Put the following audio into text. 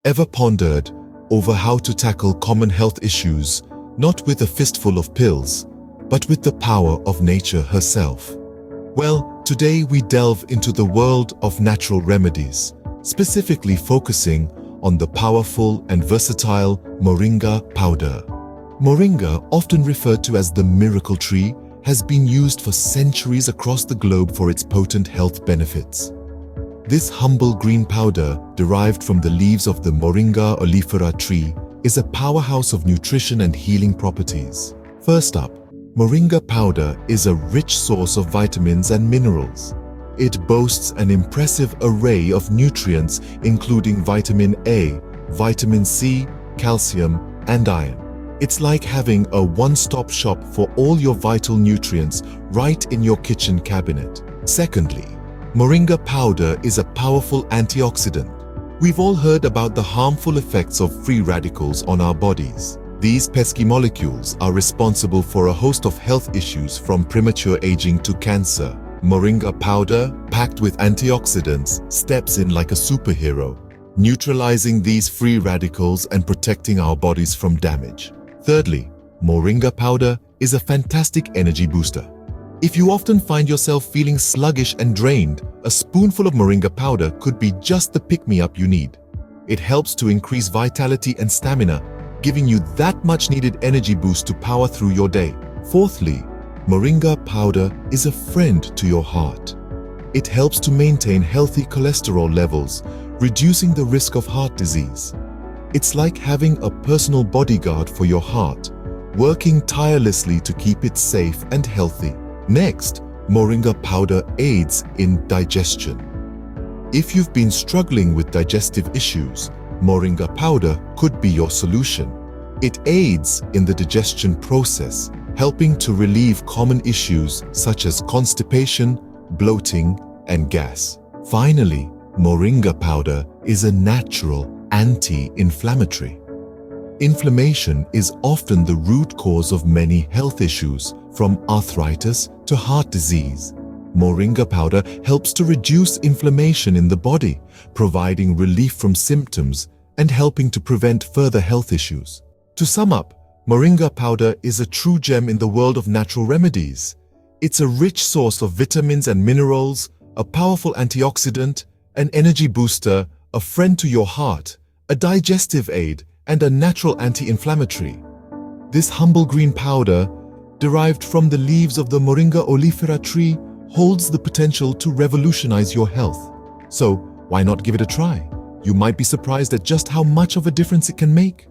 Ever pondered over how to tackle common health issues, not with a fistful of pills, but with the power of nature herself? Well, today we delve into the world of natural remedies, specifically focusing on the powerful and versatile Moringa powder. Moringa, often referred to as the miracle tree, has been used for centuries across the globe for its potent health benefits. This humble green powder, derived from the leaves of the Moringa oleifera tree, is a powerhouse of nutrition and healing properties. First up, Moringa powder is a rich source of vitamins and minerals. It boasts an impressive array of nutrients including vitamin A, vitamin C, calcium, and iron. It's like having a one-stop shop for all your vital nutrients right in your kitchen cabinet. Secondly, Moringa powder is a powerful antioxidant. We've all heard about the harmful effects of free radicals on our bodies. These pesky molecules are responsible for a host of health issues from premature aging to cancer. Moringa powder, packed with antioxidants, steps in like a superhero, neutralizing these free radicals and protecting our bodies from damage. Thirdly, Moringa powder is a fantastic energy booster. If you often find yourself feeling sluggish and drained, a spoonful of Moringa powder could be just the pick-me-up you need. It helps to increase vitality and stamina, giving you that much-needed energy boost to power through your day. Fourthly, Moringa powder is a friend to your heart. It helps to maintain healthy cholesterol levels, reducing the risk of heart disease. It's like having a personal bodyguard for your heart, working tirelessly to keep it safe and healthy. Next, Moringa powder aids in digestion. If you've been struggling with digestive issues, Moringa powder could be your solution. It aids in the digestion process, helping to relieve common issues such as constipation, bloating, and gas. Finally, Moringa powder is a natural anti-inflammatory. Inflammation is often the root cause of many health issues, from arthritis to heart disease. Moringa powder helps to reduce inflammation in the body, providing relief from symptoms and helping to prevent further health issues. To sum up, Moringa powder is a true gem in the world of natural remedies. It's a rich source of vitamins and minerals, a powerful antioxidant, an energy booster, a friend to your heart, a digestive aid, and a natural anti-inflammatory. This humble green powder, derived from the leaves of the Moringa oleifera tree, holds the potential to revolutionize your health. So, why not give it a try? You might be surprised at just how much of a difference it can make.